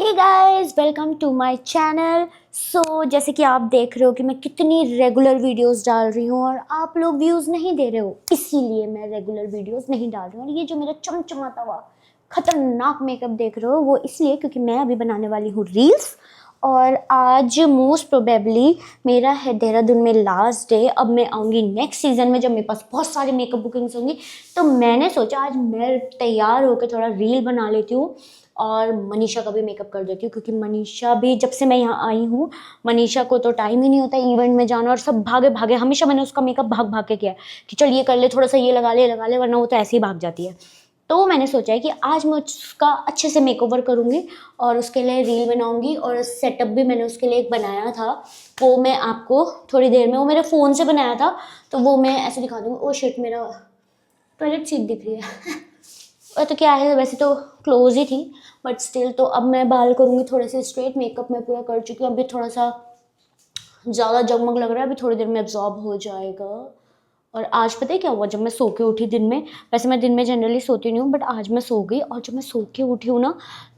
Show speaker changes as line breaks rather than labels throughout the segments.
Hey guys, welcome to my channel. जैसे कि आप देख रहे हो कि मैं कितनी रेगुलर वीडियोस डाल रही हूँ और आप लोग व्यूज़ नहीं दे रहे हो, इसीलिए मैं रेगुलर वीडियोस नहीं डाल रही हूँ। और ये जो मेरा चमचमाता हुआ खतरनाक मेकअप देख रहे हो वो इसलिए क्योंकि मैं अभी बनाने वाली हूँ रील्स। और आज मोस्ट प्रोबेबली मेरा है देहरादून में लास्ट डे। अब मैं आऊँगी नेक्स्ट सीज़न में जब मेरे पास बहुत सारी मेकअप बुकिंग्स होंगी। तो मैंने सोचा आज मैं तैयार होकर थोड़ा रील बना लेती हूँ और मनीषा का भी मेकअप कर देती हूँ, क्योंकि मनीषा भी जब से मैं यहाँ आई हूँ, मनीषा को तो टाइम ही नहीं होता इवेंट में जाना और सब भागे भागे। हमेशा मैंने उसका मेकअप भाग भाग के किया है कि चल ये कर ले, थोड़ा सा ये लगा ले, वरना वो तो ऐसे ही भाग जाती है। तो मैंने सोचा है कि आज मैं उसका अच्छे से मेकओवर करूँगी और उसके लिए रील बनाऊँगी। और सेटअप भी मैंने उसके लिए एक बनाया था, वो मैं आपको थोड़ी देर में, वो मेरे फ़ोन से बनाया था तो वो मैं ऐसे दिखा दूँगी। ओ शिट, मेरा टॉयलेट सीट दिख रही है। और तो क्या है, वैसे तो क्लोज ही थी बट स्टिल। तो अब मैं बाल करूँगी थोड़े से स्ट्रेट। मेकअप मैं पूरा कर चुकी हूँ, अभी थोड़ा सा ज़्यादा जगमग लग रहा है, अभी थोड़ी देर में एब्जॉर्ब हो जाएगा। और आज पता है क्या हुआ, जब मैं सो के उठी दिन में, वैसे मैं दिन में जनरली सोती नहीं हूँ बट आज मैं सो गई और जब मैं सो के उठी हूँ ना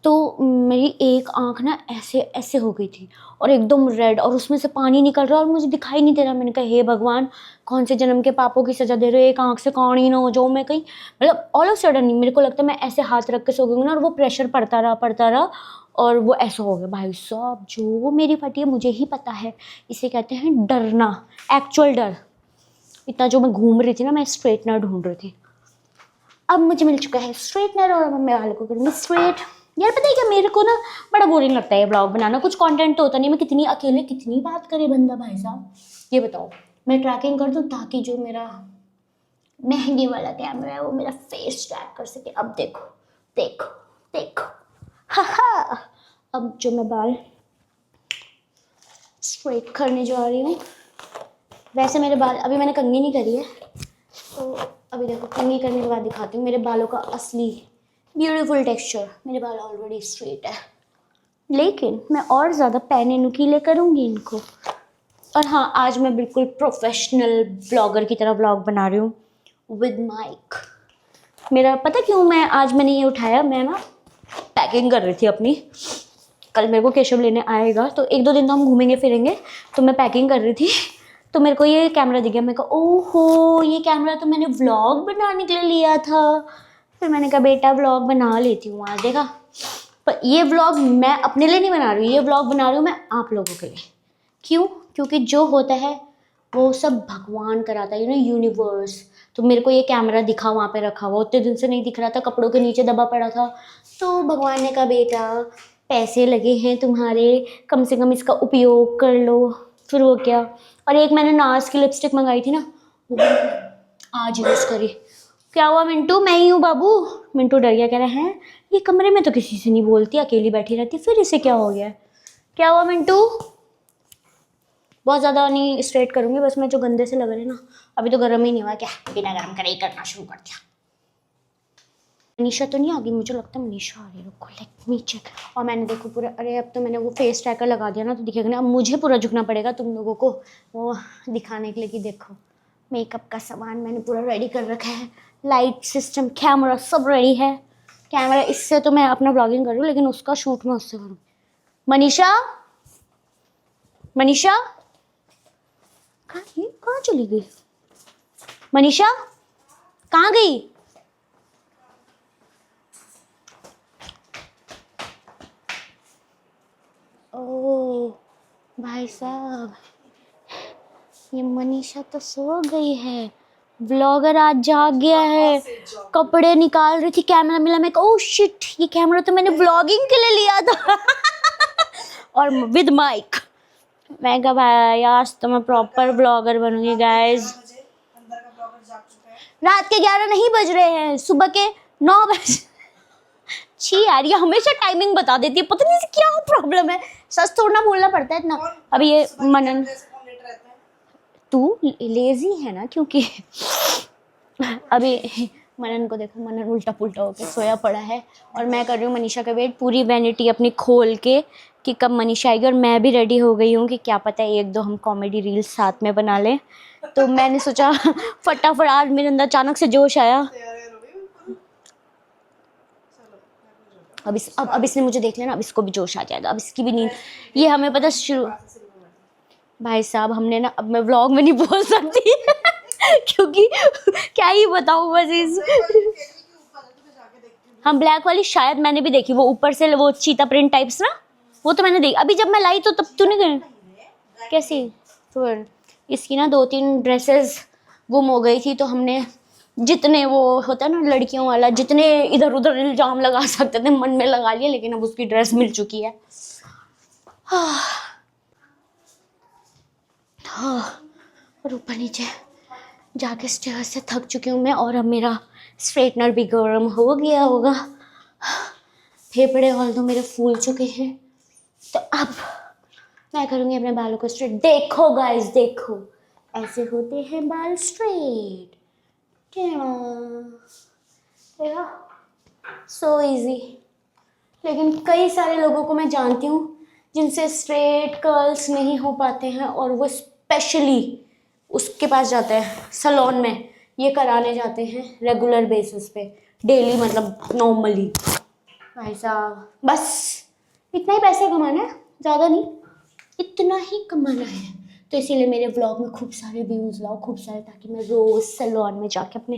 तो मेरी एक आँख ना ऐसे ऐसे हो गई थी और एकदम रेड, और उसमें से पानी निकल रहा और मुझे दिखाई नहीं दे रहा। मैंने कहा हे भगवान, कौन से जन्म के पापों की सजा दे रहे हो, एक आँख से काणी ना हो जाऊँ मैं कहीं। मतलब ऑल ऑफ सडन नहीं, मेरे को लगता है मैं ऐसे हाथ रख के सो गई ना और वो प्रेशर पड़ता रहा और वो ऐसा हो गया। भाई साहब, जो मेरी फटी है मुझे ही पता है, इसे कहते हैं डरना, एक्चुअल डर। इतना जो मैं घूम रही थी ना, मैं स्ट्रेटनर ढूंढ रही थी। अब मुझे मिल चुका है स्ट्रेटनर और मैं बाल को करूँगी स्ट्रेट। यार पता है क्या, मेरे को ना बड़ा बोरिंग लगता है ब्लॉग बनाना, कुछ कंटेंट तो होता नहीं। मैं कितनी अकेले कितनी बात करे बंदा, भाई साहब ये बताओ। मैं ट्रैकिंग कर दूँ ताकि जो मेरा महंगे वाला कैमरा है वो मेरा फेस ट्रैक कर सके। अब देखो देखो देखो, हा। अब जो मैं बाल स्ट्रेट करने जा रही हूँ, वैसे मेरे बाल अभी मैंने कंघी नहीं करी है, तो अभी देखो कंघी करने के बाद दिखाती हूँ मेरे बालों का असली ब्यूटीफुल टेक्सचर। मेरे बाल ऑलरेडी स्ट्रेट है, लेकिन मैं और ज़्यादा पैने नुकीले करूँगी इनको। और हाँ, आज मैं बिल्कुल प्रोफेशनल ब्लॉगर की तरह ब्लॉग बना रही हूँ विद माइक। मेरा पता क्यों मैंने ये उठाया, मैं ना पैकिंग कर रही थी अपनी। कल मेरे को केशव लेने आएगा तो एक दो दिन तो हम घूमेंगे फिरेंगे, तो मैं पैकिंग कर रही थी तो मेरे को ये कैमरा दिख गया। मैं कहा ओहो, ये कैमरा तो मैंने व्लॉग बनाने के लिए लिया था। फिर मैंने कहा बेटा व्लॉग बना लेती हूँ आज, देखा। पर ये व्लॉग मैं अपने लिए नहीं बना रही हूँ, ये व्लॉग बना रही हूँ मैं आप लोगों के लिए। क्यों? क्योंकि जो होता है वो सब भगवान कराता है, यूनिवर्स। तो मेरे को ये कैमरा दिखा वहाँ पे रखा हुआ, उतने दिन से नहीं दिख रहा था, कपड़ों के नीचे दबा पड़ा था। तो भगवान ने कहा बेटा पैसे लगे हैं तुम्हारे, कम से कम इसका उपयोग कर लो। फिर वो क्या, और एक मैंने नाज की लिपस्टिक मंगाई थी ना, वो भी आज यूज़ करी। क्या हुआ मिंटू? मैं ही हूँ बाबू। मिंटू डर गया, कह रहा है ये कमरे में तो किसी से नहीं बोलती, अकेली बैठी रहती, फिर इसे क्या हो गया? क्या हुआ मिंटू? बहुत ज़्यादा नहीं स्ट्रेट करूँगी, बस मैं जो गंदे से लग रहे हैं ना, अभी तो गर्म ही नहीं हुआ, क्या बिना गर्म करे ही करना शुरू कर दिया। मनीषा तो नहीं आ गई, मुझे लगता है मनीषा आ रही है, रुको लेट मी चेक। और मैंने देखो पूरा, अरे अब तो मैंने वो फेस ट्रैकर लगा दिया ना तो दिखेगा ना। अब मुझे पूरा झुकना पड़ेगा तुम लोगों को वो दिखाने के लिए कि देखो मेकअप का सामान मैंने पूरा रेडी कर रखा है, लाइट सिस्टम, कैमरा सब रेडी है। कैमरा इससे तो मैं अपना ब्लॉगिंग कर रही हूँ, लेकिन उसका शूट मैं उससे करूँ। मनीषा, मनीषा कहाँ चली गई? मनीषा कहाँ गई? ओह भाई साहब, ये मनीषा तो सो गई है। ब्लॉगर आज जाग गया है, कपड़े निकाल रही थी, कैमरा मिला। मैं ओह शिट, ये कैमरा तो मैंने ब्लॉगिंग के लिए लिया था और विद माइक। मैं कहा भाई आज तो मैं प्रॉपर ब्लॉगर बनूंगी गाइस। रात के 11 नहीं बज रहे हैं, सुबह के 9 बजे। छी यार, ये हमेशा टाइमिंग बता देती है, पता नहीं क्या प्रॉब्लम है। सच थोड़ा बोलना पड़ता है इतना। अभी ये मनन, तू लेजी है ना, क्योंकि अभी मनन को देखो, मनन उल्टा पुल्टा होकर सोया पड़ा है और मैं कर रही हूँ मनीषा का वेट, पूरी वैनिटी अपनी खोल के कि कब मनीषा आएगी। और मैं भी रेडी हो गई हूँ कि क्या पता है एक दो हम कॉमेडी रील्स साथ में बना लें। तो मैंने सोचा फटाफट, आज मेरे अंदर अचानक से जोश आया। अब इसने मुझे देख लिया ना, अब इसको भी जोश आ जाएगा, अब इसकी भी नींद, ये हमें पता शुरू। भाई साहब हमने ना, अब मैं व्लॉग में नहीं बोल सकती क्योंकि क्या ही बताऊँ बस इस हम ब्लैक वाली शायद मैंने भी देखी, वो ऊपर से वो चीता प्रिंट टाइप्स ना, वो तो मैंने देखी। अभी जब मैं लाई तो तब तूने गए कैसी, तो इसकी ना 2-3 ड्रेसेस गुम हो गई थी, तो हमने जितने वो होता है ना लड़कियों वाला, जितने इधर उधर इल्जाम लगा सकते थे मन में लगा लिए, लेकिन अब उसकी ड्रेस मिल चुकी है। और ऊपर नीचे जाके स्टेयर से थक चुकी हूँ मैं, और अब मेरा स्ट्रेटनर भी गर्म हो गया होगा, फेफड़े ऑल तो मेरे फूल चुके हैं, तो अब मैं करूँगी अपने बालों को स्ट्रेट। देखो गाइस देखो, ऐसे होते हैं बाल स्ट्रेट, सो इजी। लेकिन कई सारे लोगों को मैं जानती हूँ जिनसे स्ट्रेट कर्ल्स नहीं हो पाते हैं, और वो स्पेशली उसके पास जाते हैं सैलून में, ये कराने जाते हैं रेगुलर बेसिस पे, डेली मतलब नॉर्मली। भाई साहब बस इतना ही पैसे कमाना है, ज़्यादा नहीं, इतना ही कमाना है, तो इसीलिए मेरे व्लॉग में खूब सारे व्यूज़ लाओ, खूब सारे, ताकि मैं रोज़ सैलून में जाके अपने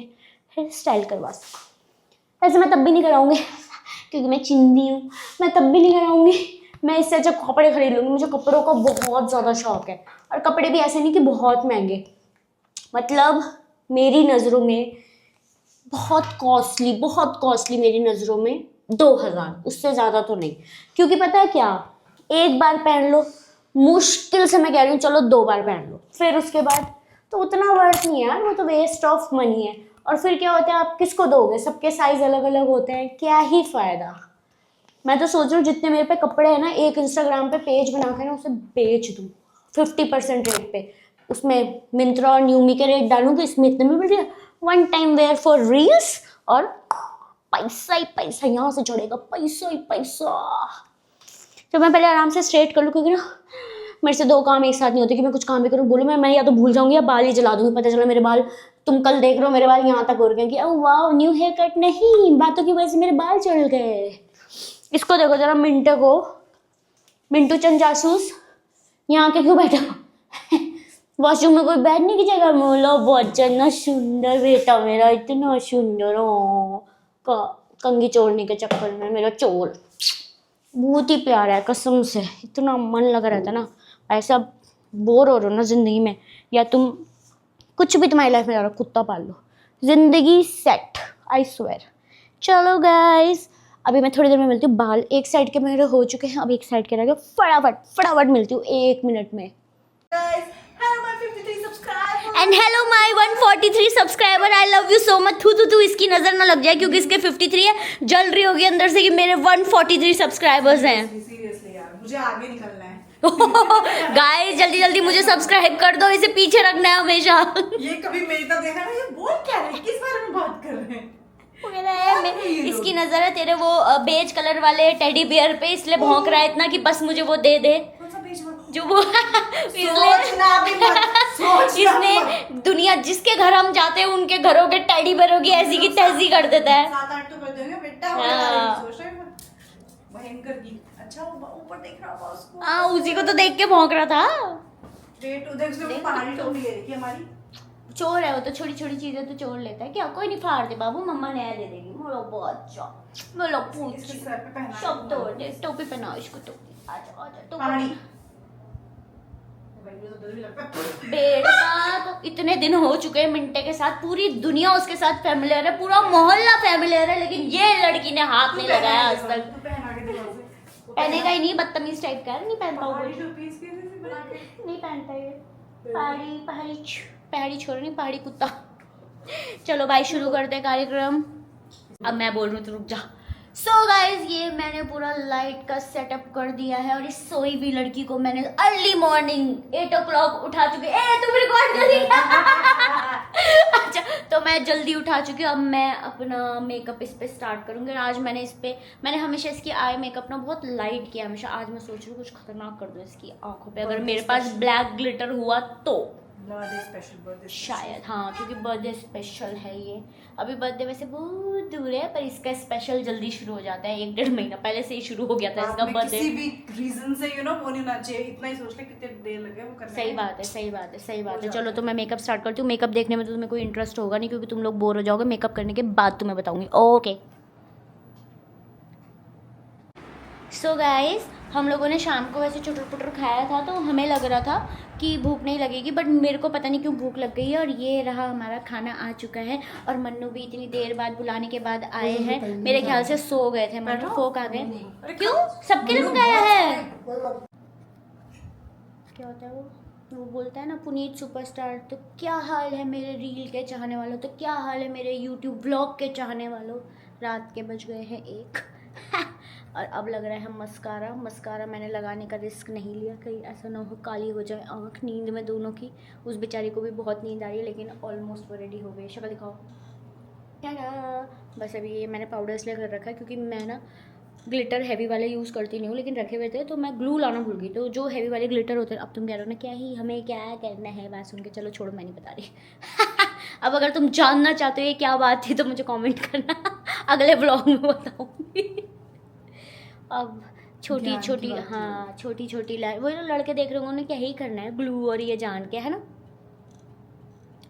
हेयर स्टाइल करवा सकूँ। वैसे मैं तब भी नहीं कराऊंगी क्योंकि मैं चिंदी हूँ, मैं तब भी नहीं कराऊंगी, मैं इससे अच्छा कपड़े खरीद लूँगी। मुझे कपड़ों का बहुत ज़्यादा शौक है, और कपड़े भी ऐसे नहीं कि बहुत महंगे, मतलब मेरी नज़रों में बहुत कॉस्टली मेरी नज़रों में 2000, उससे ज़्यादा तो नहीं, क्योंकि पता है क्या, एक बार पहन लो, मुश्किल से मैं कह रही हूँ चलो 2 बार पहन लो, फिर उसके बाद तो उतना वर्थ नहीं है यार, वो तो वेस्ट ऑफ मनी है। और फिर क्या होता है, आप किसको दोगे, सबके साइज अलग अलग होते हैं, क्या ही फ़ायदा। मैं तो सोच रही हूँ जितने मेरे पे कपड़े हैं ना, एक इंस्टाग्राम पे पेज बना कर ना उसे बेच दूँ 50% रेट पे, उसमें मिंत्रा और न्यूमी के रेट डालूँ कि इसमें इतने में मिल रही है, 1 टाइम वेयर फॉर रील्स, और पैसा ही पैसा यहाँ से चढ़ेगा, पैसा ही पैसा। तो मैं पहले आराम से स्ट्रेट कर लूँ, क्योंकि ना मेरे से 2 काम एक साथ नहीं होते कि मैं कुछ काम भी करूँ, बोलूँ मैं या तो भूल जाऊँगी या बाल ही जला दूँगी, पता चला मेरे बाल, तुम कल देख रहे हो मेरे बाल यहाँ तक हो गए कि ओ वाह न्यू हेयर कट, नहीं बातों की वजह से मेरे बाल चढ़ गए। इसको देखो जरा, मिंटू को, मिंटू चंद जासूस यहाँ के क्यों बैठा वॉशरूम में कोई बैठने की जगह, बोलो बच्चन ना सुंदर बेटा मेरा, इतना सुंदर हो, कंगी चोरने के चक्कर में मेरा चोर बहुत ही प्यारा है कसम से, इतना मन लगा रहता है ना। ऐसा बोर हो रहे हो ना ज़िंदगी में, या तुम कुछ भी तुम्हारी लाइफ में जा कुत्ता पाल लो, ज़िंदगी सेट, आई स्वेयर। चलो गाइस अभी मैं थोड़ी देर में मिलती हूँ, बाल एक साइड के मेरे हो चुके हैं, अब एक साइड के रह गए, फटाफट मिलती हूँ 1 मिनट में। And hello my 143 subscriber, I love you so much. थू इसकी नजर ना लग जाए क्योंकि इसके 53 है, जल रही होगी अंदर से कि मेरे 143 सब्सक्राइबर्स हैं।
सीरियसली यार मुझे आगे निकलना है
गाइस जल्दी मुझे सब्सक्राइब कर दो, इसे पीछे रखना है हमेशा।
ये कभी मेरी तरफ देखा ना, ये बोल क्या रहे, किस बारे में बात कर रहे हैं।
इसकी नजर है तेरे वो बेज कलर वाले टेडी बियर पे, इसलिए भौंक रहा है इतना कि बस मुझे वो दे दे जो वो इसने दुनिया जिसके घर हम जाते हैं उनके घरों के टेडी बियरों की ऐसी की तैसी कर देता है।
7-8 तो कर देंगे बेटा, भयंकर की। अच्छा ऊपर देख रहा होगा उसको,
हाँ उसी को तो देख के भौंक रहा था।
पहाड़ी टोपी ले रही है हमारी,
चोर है वो तो, छोटी छोटी चीजें तो चोर लेता है क्या, कोई नहीं, फाड़ दे बाबू, मम्मा नया दे देगी। बोलो बच्चा, बोलो पूछ सब तोड़ दे, टोपी पहनाओ इसको, टोपी आजा टोपी। बेटा तो इतने दिन हो चुके हैं मिंटे के साथ, पूरी दुनिया उसके साथ फैमिलियर है, पूरा मोहल्ला फैमिलियर है, लेकिन ये लड़की ने हाथ नहीं लगाया आज तक। पहनेगा ही नहीं, बदतमीज टाइप का है, नहीं पहन पाऊंगा, नहीं पहनता ये, पहाड़ी छोड़ नहीं, पहाड़ी कुत्ता। चलो भाई शुरू करते हैं कार्यक्रम, अब मैं बोल रही हूँ तो रुक जा। सो गाइज ये मैंने पूरा लाइट का सेटअप कर दिया है, और इस सोई हुई लड़की को मैंने अर्ली मॉर्निंग 8 o'clock उठा चुकी है। तुम रिकॉर्ड कर रही अच्छा तो मैं जल्दी उठा चुकी हूँ, अब मैं अपना मेकअप इस पे स्टार्ट करूँगी। आज मैंने हमेशा इसकी आई मेकअप ना बहुत लाइट किया हमेशा, आज मैं सोच रही हूँ कुछ खतरनाक कर दूँ इसकी आंखों पे, अगर मेरे पास ब्लैक ग्लिटर हुआ तो।
बर्थडे स्पेशल
शायद हाँ, क्योंकि बर्थडे स्पेशल है ये। अभी बर्थडे वैसे बहुत दूर है, पर इसका स्पेशल जल्दी शुरू हो जाता है, 1-1.5 महीना पहले से ही शुरू हो गया था इसका बर्थडे।
किसी भी रीजन से वो नहीं होना चाहिए, इतना ही सोच ले कितने देर लगे वो करने
सही
में।
बात है, सही बात है, सही बात है। चलो तो मैं मेकअप स्टार्ट करती हूँ। मेकअप देखने में तो तुम्हें कोई इंटरेस्ट होगा नहीं, क्योंकि तुम लोग बोर हो जाओगे। मेकअप करने के बाद तुम्हें बताऊंगी। ओके सो गाइस, हम लोगों ने शाम को वैसे चुटर पुटर खाया था, तो हमें लग रहा था कि भूख नहीं लगेगी, बट मेरे को पता नहीं क्यों भूख लग गई है। और ये रहा हमारा खाना आ चुका है, और मन्नू भी इतनी देर बाद बुलाने के बाद आए हैं। मेरे ख्याल से सो गए थे मन्नू, फोक आ गए। क्यों? सबके लिए मंगाया है। क्या होता है वो बोलता है ना, पुनीत सुपरस्टार। तो क्या हाल है मेरे रील के चाहने वालों, तो क्या हाल है मेरे यूट्यूब ब्लॉग के चाहने वालों। रात के बज गए हैं 1 और अब लग रहा है हम मस्कारा मैंने लगाने का रिस्क नहीं लिया, कहीं ऐसा ना हो काली हो जाए आँख नींद में दोनों की। उस बेचारी को भी बहुत नींद आ रही है, लेकिन ऑलमोस्ट वो रेडी हो गई। शक्ल दिखाओ। टाटा। बस अभी ये मैंने पाउडर इसलिए कर रखा है क्योंकि मैं ना ग्लिटर हैवी वाले यूज़ करती नहीं हूँ, लेकिन रखे हुए थे तो मैं ग्लू लाना भूल गई। तो जो हैवी वाले ग्लिटर होते हैं, अब तुम कह रहे हो ना क्या ही हमें क्या करना है बात सुन के, चलो छोड़ो मैं नहीं बता रही अब अगर तुम जानना चाहते हो ये क्या बात थी तो मुझे कमेंट करना अगले ब्लॉग में बताऊंगी। अब छोटी छोटी हाँ छोटी छोटी लाइन, वही तो लड़के देख रहे होंगे उन्हें क्या ही करना है ग्लू और ये जान के, है ना।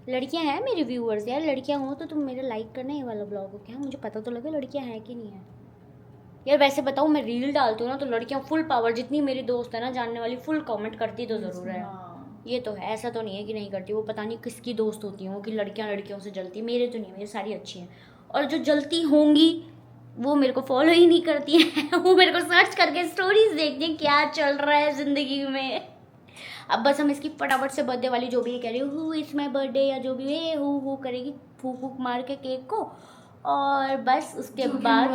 लड़कियां हैं मेरे व्यूअर्स यार, लड़कियां हो तो तुम मेरा लाइक करना ये वाला ब्लॉग हो क्या, मुझे पता तो लगे लड़कियां हैं कि नहीं है यार। वैसे बताऊँ मैं रील डालती हूँ ना तो लड़कियां फुल पावर, जितनी मेरी दोस्त है ना जानने वाली, फुल कमेंट करती तो ज़रूर है। ये तो है, ऐसा तो नहीं है कि नहीं करती। वो पता नहीं किसकी दोस्त होती हैं वो कि लड़कियां लड़कियों से जलती। मेरे तो नहीं, मेरी सारी अच्छी हैं, और जो जलती होंगी वो मेरे को फॉलो ही नहीं करती हैं वो मेरे को सर्च करके स्टोरीज देखती हैं क्या चल रहा है ज़िंदगी में। अब बस हम इसकी फटाफट से बर्थडे वाली जो भी ये कह रही हूँ इट्स माई बर्थडे या जो भी है हु करेगी, फूक फूक मार के केक को, और बस उसके बाद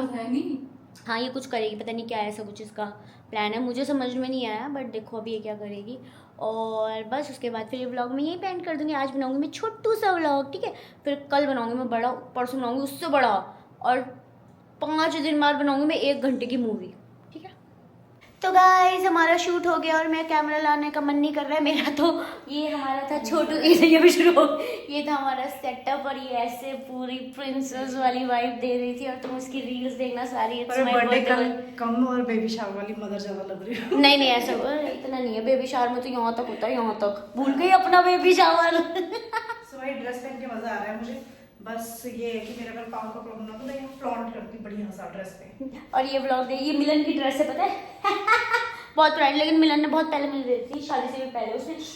हाँ ये कुछ करेगी, पता नहीं क्या है, ऐसा कुछ इसका प्लान है, मुझे समझ में नहीं आया, बट देखो अभी ये क्या करेगी। और बस उसके बाद फिर ये व्लॉग में यही पेंट कर दूँगी। आज बनाऊँगी मैं छोटू सा व्लॉग, ठीक है। फिर कल बनाऊँगी मैं बड़ा, परसों बनाऊँगी उससे बड़ा, और 5 दिन बाद बनाऊँगी मैं 1 घंटे की मूवी, ठीक है। तो गाइस हमारा शूट हो गया और मैं कैमरा लाने का मन नहीं कर रहा है मेरा। तो ये हमारा था छोटू, ये भी शुरू हो, ये था हमारा सेटअप, और ये ऐसे पूरी प्रिंसेस वाली वाइब दे रही थी। और तुम उसकी रील्स देखना सारी।
बर्थडे कम और बेबी शावर वाली मदर ज्यादा लग रही है।
नहीं ऐसा इतना नहीं है, बेबी शावर में तो यहाँ तक होता है, यहाँ तक भूल गई अपना बेबी शावर
सो भाई ड्रेस पहन के मजा आ रहा है मुझे, बस ये है कि मेरे अगर पाँव का प्रॉब्लम ना तो मैं फ्लॉन्ट करती बढ़िया सा ड्रेस पे।
और ये व्लॉग दे, ये मिलन की ड्रेस है पता है बहुत पुरानी, लेकिन मिलन ने बहुत पहले मिल रही थी, शादी से भी पहले।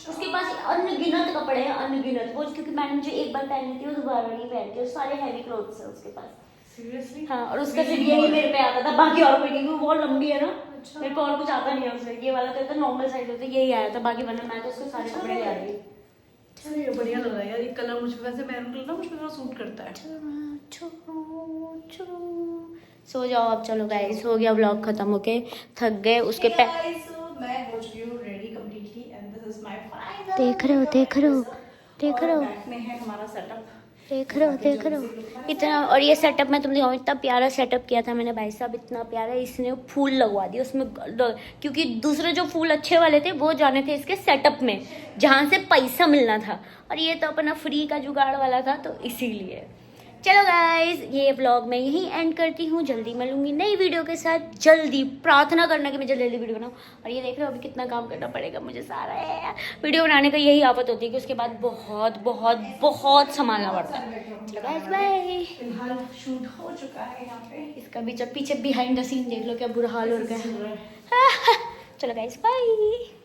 उसके पास अनगिनत कपड़े हैं, अनगिनत। वो क्योंकि मैंने मुझे एक बार पहनी थी, वो दोबारा नहीं पहनती, और सारे हैवी क्लोथ्स है उसके पास।
सीरियसली?
हाँ, और उसका सिर्फ यही मेरे पे आता था, बाकी और कोई नहीं, क्योंकि बहुत लंबी है ना। अच्छा। मेरे को और कुछ आता नहीं है उससे, ये वाला तो नॉर्मल साइज होता है, यही आया था, बाकी वरना मैं तो उसके सारे कपड़े ले आ रही।
ये बढ़िया लग रहा है यार, ये कलर मुझ पे, वैसे मैरून कलर ना मुझ पे थोड़ा सूट करता है। सो जाओ अब, चलो गाइस हो गया व्लॉग खत्म, ओके। थक गए उसके पे मैं हो चुकी हूँ ready completely and this is my final.
देख रहे हो
बैक में है हमारा सेटअप,
देख रहे हो इतना। और ये सेटअप मैं तुम दिखाऊँ, इतना प्यारा सेटअप किया था मैंने भाई साहब, इतना प्यारा। इसने फूल लगवा दिए उसमें, क्योंकि दूसरे जो फूल अच्छे वाले थे वो जाने थे इसके सेटअप में, जहाँ से पैसा मिलना था, और ये तो अपना फ्री का जुगाड़ वाला था, तो इसीलिए। चलो गाइस ये व्लॉग मैं यहीं एंड करती हूँ, जल्दी मिलूंगी नई वीडियो के साथ। जल्दी प्रार्थना करना कि मैं जल्दी जल्दी वीडियो बनाऊँ। और ये देख रहे हो अभी कितना काम करना पड़ेगा मुझे सारा है। वीडियो बनाने का यही आफत होती है कि उसके बाद बहुत बहुत बहुत संभालना पड़ता है। चलो गाइस बाय।
फिलहाल शूट हो चुका है यहाँ पे,
इसका भी जब पीछे बिहाइंड द सीन देख लो क्या बुरा हाल हो गया है। चलो गाइस बाय।